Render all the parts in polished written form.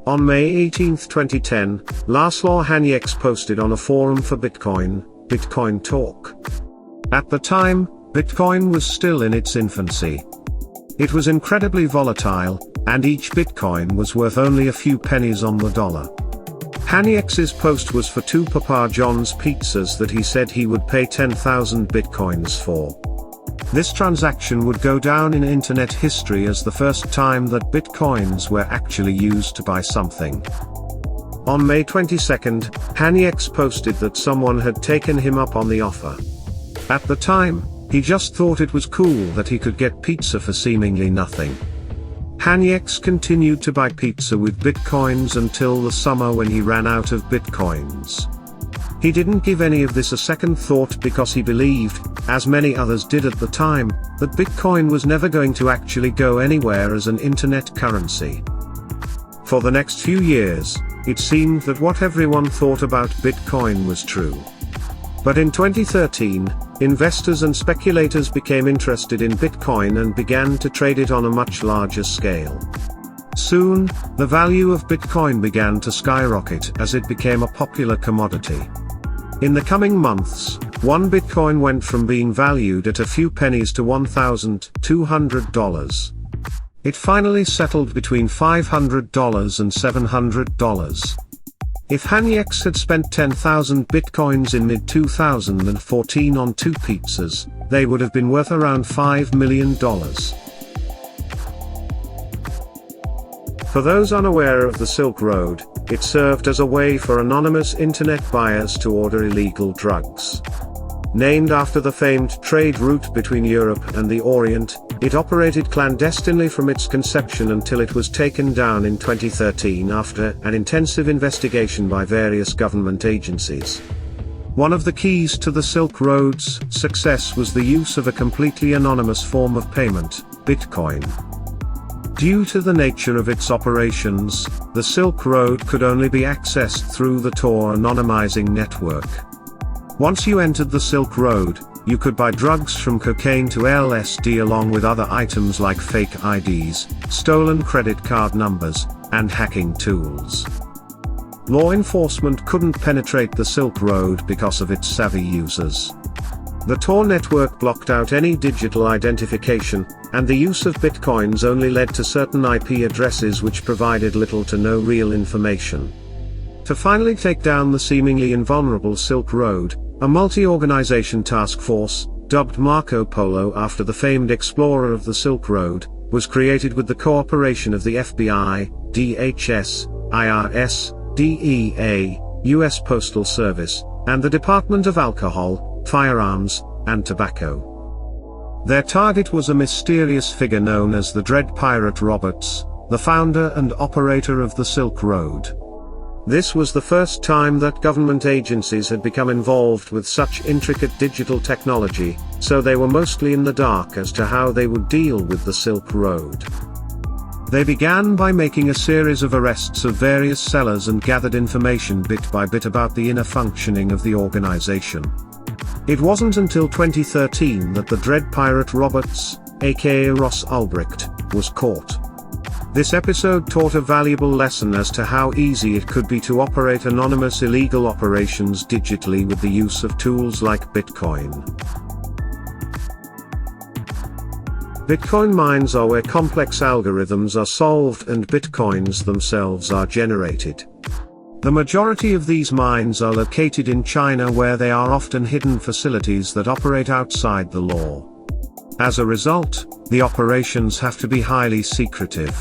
On May 18, 2010, Laszlo Hanieks posted on a forum for Bitcoin, Bitcoin Talk. At the time, Bitcoin was still in its infancy. It was incredibly volatile, and each Bitcoin was worth only a few pennies on the dollar. Hanieks' post was for 2 Papa John's pizzas that he said he would pay 10,000 Bitcoins for. This transaction would go down in internet history as the first time that Bitcoins were actually used to buy something. On May 22, Hanieks posted that someone had taken him up on the offer. At the time, he just thought it was cool that he could get pizza for seemingly nothing. Hanieks continued to buy pizza with Bitcoins until the summer when he ran out of Bitcoins. He didn't give any of this a second thought because he believed, as many others did at the time, that Bitcoin was never going to actually go anywhere as an internet currency. For the next few years, it seemed that what everyone thought about Bitcoin was true. But in 2013, investors and speculators became interested in Bitcoin and began to trade it on a much larger scale. Soon, the value of Bitcoin began to skyrocket as it became a popular commodity. In the coming months, one Bitcoin went from being valued at a few pennies to $1,200. It finally settled between $500 and $700. If Hanieks had spent 10,000 Bitcoins in mid-2014 on 2 pizzas, they would have been worth around $5 million. For those unaware of the Silk Road, it served as a way for anonymous internet buyers to order illegal drugs. Named after the famed trade route between Europe and the Orient, it operated clandestinely from its conception until it was taken down in 2013 after an intensive investigation by various government agencies. One of the keys to the Silk Road's success was the use of a completely anonymous form of payment, Bitcoin. Due to the nature of its operations, the Silk Road could only be accessed through the Tor anonymizing network. Once you entered the Silk Road, you could buy drugs from cocaine to LSD along with other items like fake IDs, stolen credit card numbers, and hacking tools. Law enforcement couldn't penetrate the Silk Road because of its savvy users. The Tor network blocked out any digital identification, and the use of Bitcoins only led to certain IP addresses which provided little to no real information. To finally take down the seemingly invulnerable Silk Road, a multi-organization task force, dubbed Marco Polo after the famed explorer of the Silk Road, was created with the cooperation of the FBI, DHS, IRS, DEA, US Postal Service, and the Department of Alcohol, Firearms, and Tobacco. Their target was a mysterious figure known as the Dread Pirate Roberts, the founder and operator of the Silk Road. This was the first time that government agencies had become involved with such intricate digital technology, so they were mostly in the dark as to how they would deal with the Silk Road. They began by making a series of arrests of various sellers and gathered information bit by bit about the inner functioning of the organization. It wasn't until 2013 that the Dread Pirate Roberts, aka Ross Ulbricht, was caught. This episode taught a valuable lesson as to how easy it could be to operate anonymous illegal operations digitally with the use of tools like Bitcoin. Bitcoin mines are where complex algorithms are solved and Bitcoins themselves are generated. The majority of these mines are located in China, where they are often hidden facilities that operate outside the law. As a result, the operations have to be highly secretive.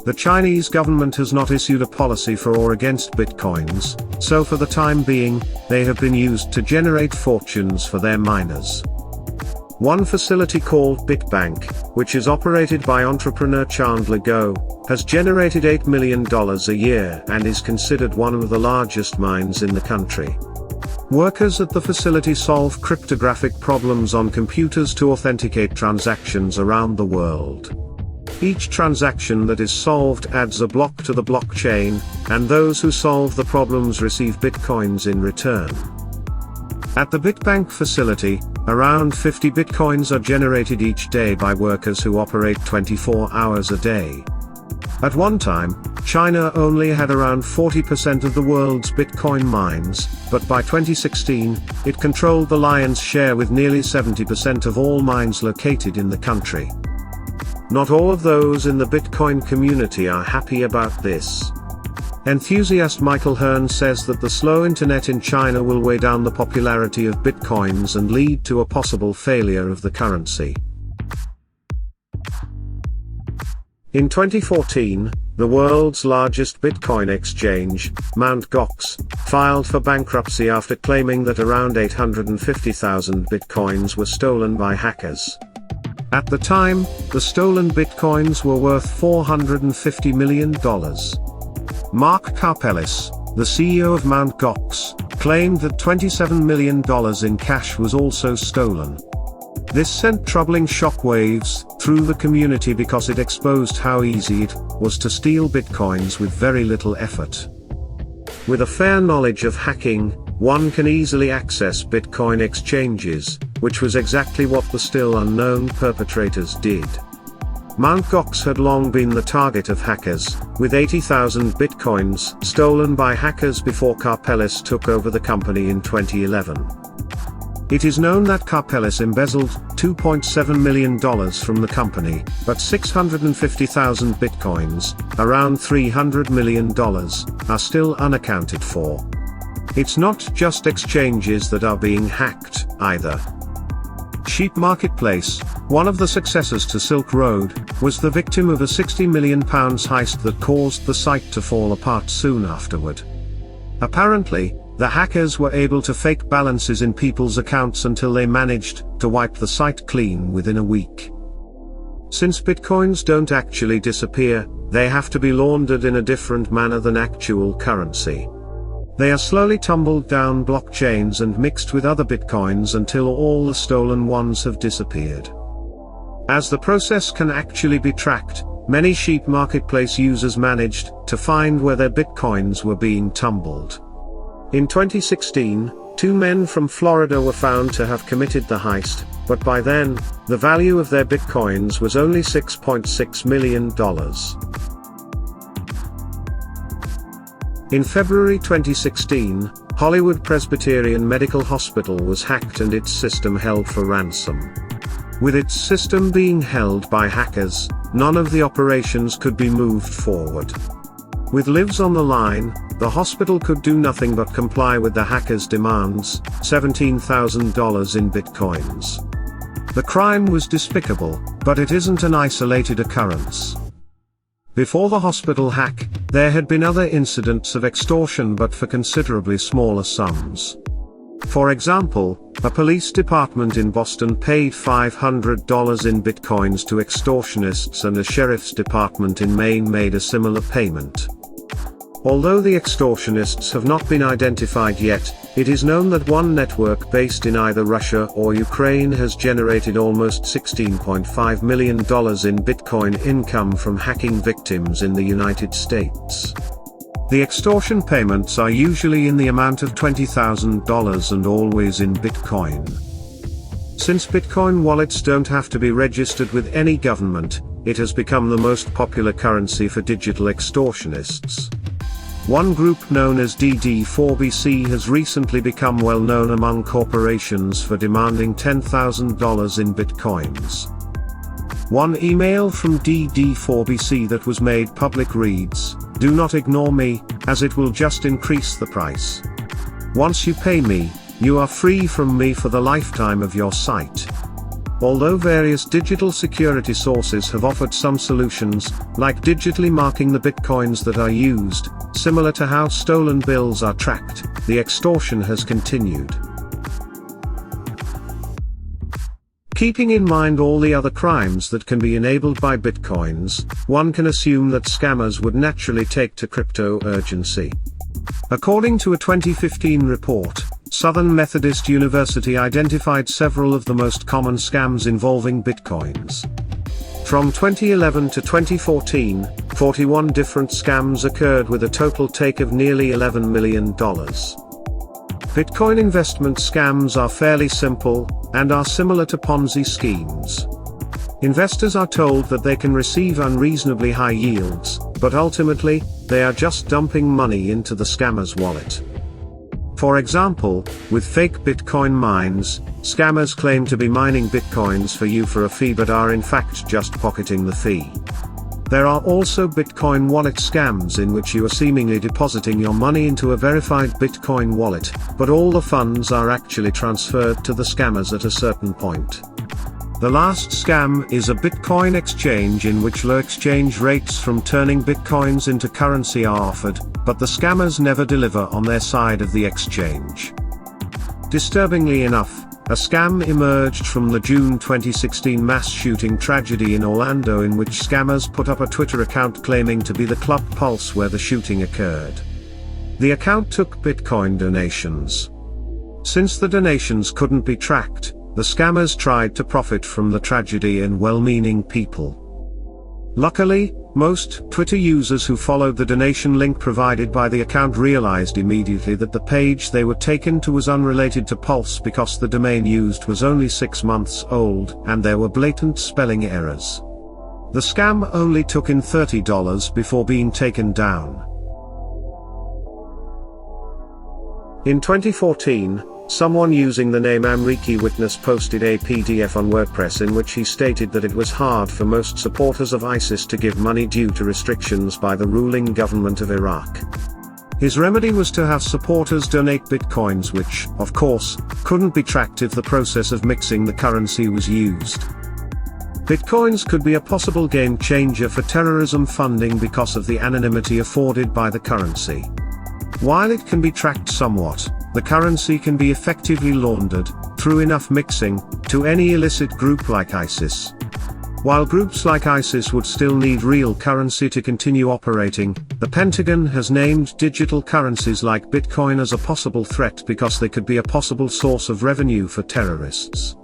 The Chinese government has not issued a policy for or against Bitcoins, so for the time being, they have been used to generate fortunes for their miners. One facility called BitBank, which is operated by entrepreneur Chandler Go, has generated $8 million a year and is considered one of the largest mines in the country. Workers at the facility solve cryptographic problems on computers to authenticate transactions around the world. Each transaction that is solved adds a block to the blockchain, and those who solve the problems receive bitcoins in return. At the BitBank facility, around 50 bitcoins are generated each day by workers who operate 24 hours a day. At one time, China only had around 40% of the world's Bitcoin mines, but by 2016, it controlled the lion's share with nearly 70% of all mines located in the country. Not all of those in the Bitcoin community are happy about this. Enthusiast Michael Hearn says that the slow internet in China will weigh down the popularity of Bitcoins and lead to a possible failure of the currency. In 2014, the world's largest Bitcoin exchange, Mt. Gox, filed for bankruptcy after claiming that around 850,000 Bitcoins were stolen by hackers. At the time, the stolen Bitcoins were worth $450 million. Mark Karpeles, the CEO of Mt. Gox, claimed that $27 million in cash was also stolen. This sent troubling shockwaves through the community because it exposed how easy it was to steal Bitcoins with very little effort. With a fair knowledge of hacking, one can easily access Bitcoin exchanges, which was exactly what the still unknown perpetrators did. Mt. Gox had long been the target of hackers, with 80,000 Bitcoins stolen by hackers before Karpeles took over the company in 2011. It is known that Karpeles embezzled $2.7 million from the company, but 650,000 Bitcoins, around $300 million, are still unaccounted for. It's not just exchanges that are being hacked, either. Sheep Marketplace, one of the successors to Silk Road, was the victim of a £60 million heist that caused the site to fall apart soon afterward. Apparently, the hackers were able to fake balances in people's accounts until they managed to wipe the site clean within a week. Since Bitcoins don't actually disappear, they have to be laundered in a different manner than actual currency. They are slowly tumbled down blockchains and mixed with other Bitcoins until all the stolen ones have disappeared. As the process can actually be tracked, many Sheep Marketplace users managed to find where their Bitcoins were being tumbled. In 2016, two men from Florida were found to have committed the heist, but by then, the value of their Bitcoins was only $6.6 million. In February 2016, Hollywood Presbyterian Medical Hospital was hacked and its system held for ransom. With its system being held by hackers, none of the operations could be moved forward. With lives on the line, the hospital could do nothing but comply with the hackers' demands, $17,000 in Bitcoins. The crime was despicable, but it isn't an isolated occurrence. Before the hospital hack, there had been other incidents of extortion but for considerably smaller sums. For example, a police department in Boston paid $500 in Bitcoins to extortionists and a sheriff's department in Maine made a similar payment. Although the extortionists have not been identified yet, it is known that one network based in either Russia or Ukraine has generated almost $16.5 million in Bitcoin income from hacking victims in the United States. The extortion payments are usually in the amount of $20,000 and always in Bitcoin. Since Bitcoin wallets don't have to be registered with any government, it has become the most popular currency for digital extortionists. One group known as DD4BC has recently become well known among corporations for demanding $10,000 in Bitcoins. One email from DD4BC that was made public reads, "Do not ignore me, as it will just increase the price. Once you pay me, you are free from me for the lifetime of your site." Although various digital security sources have offered some solutions, like digitally marking the Bitcoins that are used, similar to how stolen bills are tracked, the extortion has continued. Keeping in mind all the other crimes that can be enabled by Bitcoins, one can assume that scammers would naturally take to crypto urgency. According to a 2015 report, Southern Methodist University identified several of the most common scams involving Bitcoins. From 2011 to 2014, 41 different scams occurred with a total take of nearly $11 million. Bitcoin investment scams are fairly simple, and are similar to Ponzi schemes. Investors are told that they can receive unreasonably high yields, but ultimately, they are just dumping money into the scammer's wallet. For example, with fake Bitcoin mines, scammers claim to be mining Bitcoins for you for a fee but are in fact just pocketing the fee. There are also Bitcoin wallet scams in which you are seemingly depositing your money into a verified Bitcoin wallet, but all the funds are actually transferred to the scammers at a certain point. The last scam is a Bitcoin exchange in which low exchange rates from turning Bitcoins into currency are offered, but the scammers never deliver on their side of the exchange. Disturbingly enough, a scam emerged from the June 2016 mass shooting tragedy in Orlando in which scammers put up a Twitter account claiming to be the Club Pulse where the shooting occurred. The account took Bitcoin donations. Since the donations couldn't be tracked, the scammers tried to profit from the tragedy and well-meaning people. Luckily, most Twitter users who followed the donation link provided by the account realized immediately that the page they were taken to was unrelated to Pulse because the domain used was only 6 months old and there were blatant spelling errors. The scam only took in $30 before being taken down. In 2014, someone using the name Amriki Witness posted a PDF on WordPress in which he stated that it was hard for most supporters of ISIS to give money due to restrictions by the ruling government of Iraq. His remedy was to have supporters donate bitcoins which, of course, couldn't be tracked if the process of mixing the currency was used. Bitcoins could be a possible game changer for terrorism funding because of the anonymity afforded by the currency. While it can be tracked somewhat, the currency can be effectively laundered, through enough mixing, to any illicit group like ISIS. While groups like ISIS would still need real currency to continue operating, the Pentagon has named digital currencies like Bitcoin as a possible threat because they could be a possible source of revenue for terrorists.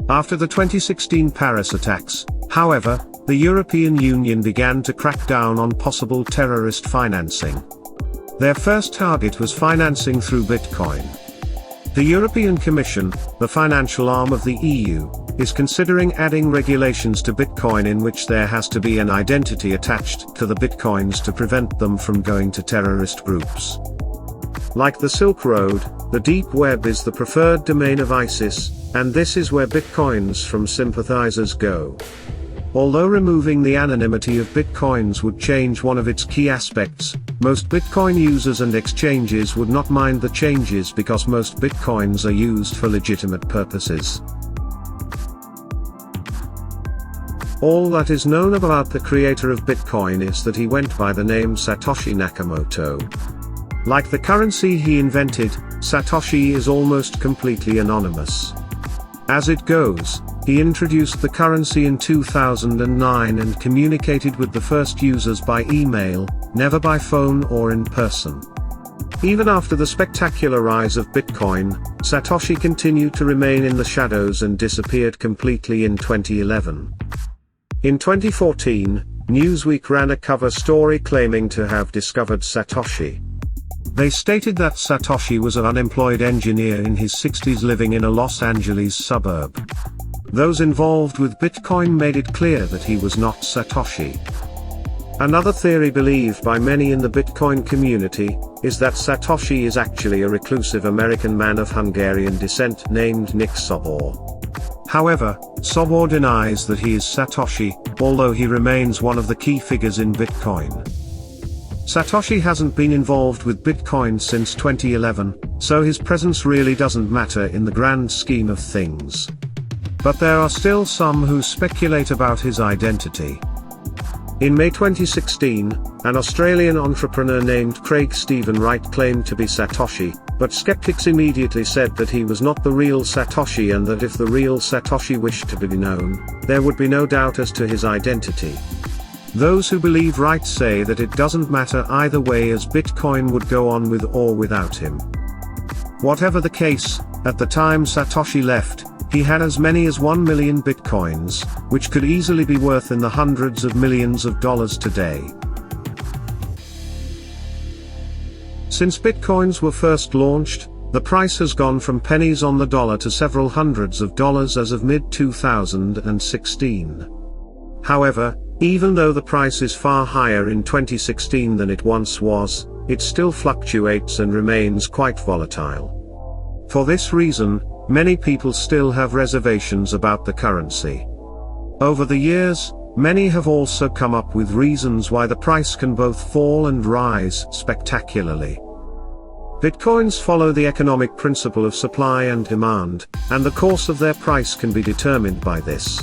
After the 2016 Paris attacks, however, the European Union began to crack down on possible terrorist financing. Their first target was financing through Bitcoin. The European Commission, the financial arm of the EU, is considering adding regulations to Bitcoin in which there has to be an identity attached to the Bitcoins to prevent them from going to terrorist groups. Like the Silk Road, the deep web is the preferred domain of ISIS, and this is where Bitcoins from sympathizers go. Although removing the anonymity of Bitcoins would change one of its key aspects, most Bitcoin users and exchanges would not mind the changes because most Bitcoins are used for legitimate purposes. All that is known about the creator of Bitcoin is that he went by the name Satoshi Nakamoto. Like the currency he invented, Satoshi is almost completely anonymous. As it goes, he introduced the currency in 2009 and communicated with the first users by email, never by phone or in person. Even after the spectacular rise of Bitcoin, Satoshi continued to remain in the shadows and disappeared completely in 2011. In 2014, Newsweek ran a cover story claiming to have discovered Satoshi. They stated that Satoshi was an unemployed engineer in his 60s living in a Los Angeles suburb. Those involved with Bitcoin made it clear that he was not Satoshi. Another theory believed by many in the Bitcoin community is that Satoshi is actually a reclusive American man of Hungarian descent named Nick Sobor. However, Sobor denies that he is Satoshi, although he remains one of the key figures in Bitcoin. Satoshi hasn't been involved with Bitcoin since 2011, so his presence really doesn't matter in the grand scheme of things. But there are still some who speculate about his identity. In May 2016, an Australian entrepreneur named Craig Stephen Wright claimed to be Satoshi, but skeptics immediately said that he was not the real Satoshi and that if the real Satoshi wished to be known, there would be no doubt as to his identity. Those who believe Wright say that it doesn't matter either way as Bitcoin would go on with or without him. Whatever the case, at the time Satoshi left, he had as many as 1 million Bitcoins, which could easily be worth in the hundreds of millions of dollars today. Since Bitcoins were first launched, The price has gone from pennies on the dollar to several hundreds of dollars as of mid-2016. However, even though the price is far higher in 2016 than it once was, it still fluctuates and remains quite volatile. For this reason, many people still have reservations about the currency. Over the years, many have also come up with reasons why the price can both fall and rise spectacularly. Bitcoins follow the economic principle of supply and demand, and the course of their price can be determined by this.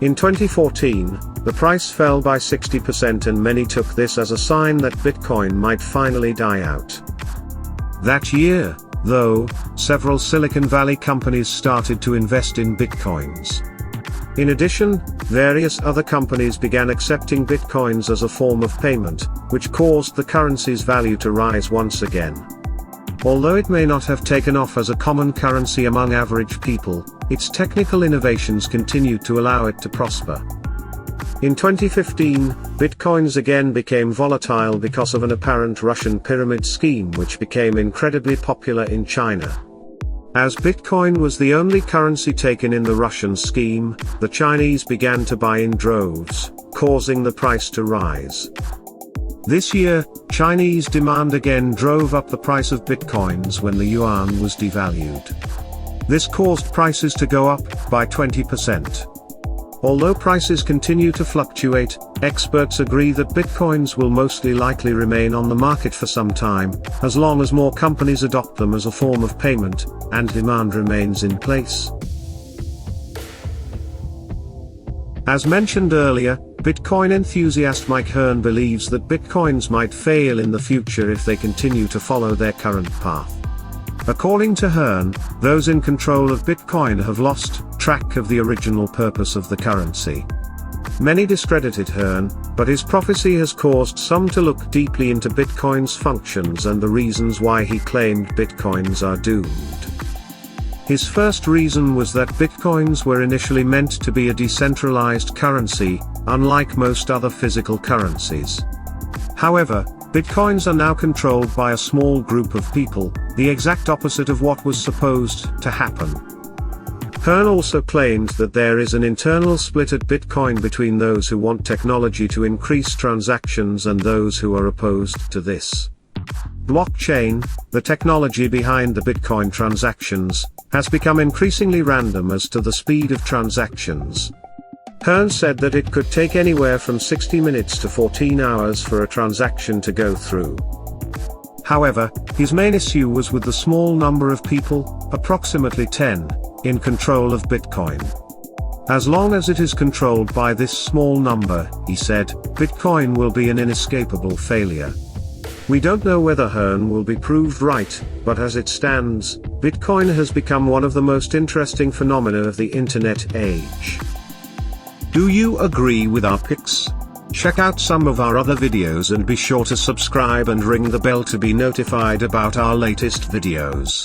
In 2014, the price fell by 60% and many took this as a sign that Bitcoin might finally die out. That year, though, several Silicon Valley companies started to invest in Bitcoins. In addition, various other companies began accepting Bitcoins as a form of payment, which caused the currency's value to rise once again. Although it may not have taken off as a common currency among average people, its technical innovations continued to allow it to prosper. In 2015, Bitcoins again became volatile because of an apparent Russian pyramid scheme which became incredibly popular in China. As Bitcoin was the only currency taken in the Russian scheme, the Chinese began to buy in droves, causing the price to rise. This year, Chinese demand again drove up the price of Bitcoins when the yuan was devalued. This caused prices to go up by 20%. Although prices continue to fluctuate, experts agree that Bitcoins will mostly likely remain on the market for some time, as long as more companies adopt them as a form of payment, and demand remains in place. As mentioned earlier, Bitcoin enthusiast Mike Hearn believes that Bitcoins might fail in the future if they continue to follow their current path. According to Hearn, those in control of Bitcoin have lost track of the original purpose of the currency. Many discredited Hearn, but his prophecy has caused some to look deeply into Bitcoin's functions and the reasons why he claimed Bitcoins are doomed. His first reason was that Bitcoins were initially meant to be a decentralized currency, unlike most other physical currencies. However, Bitcoins are now controlled by a small group of people, the exact opposite of what was supposed to happen. Hearn also claimed that there is an internal split at Bitcoin between those who want technology to increase transactions and those who are opposed to this. Blockchain, the technology behind the Bitcoin transactions, has become increasingly random as to the speed of transactions. Hearn said that it could take anywhere from 60 minutes to 14 hours for a transaction to go through. However, his main issue was with the small number of people, approximately 10, in control of Bitcoin. As long as it is controlled by this small number, he said, Bitcoin will be an inescapable failure. We don't know whether Hearn will be proved right, but as it stands, Bitcoin has become one of the most interesting phenomena of the internet age. Do you agree with our picks? Check out some of our other videos and be sure to subscribe and ring the bell to be notified about our latest videos.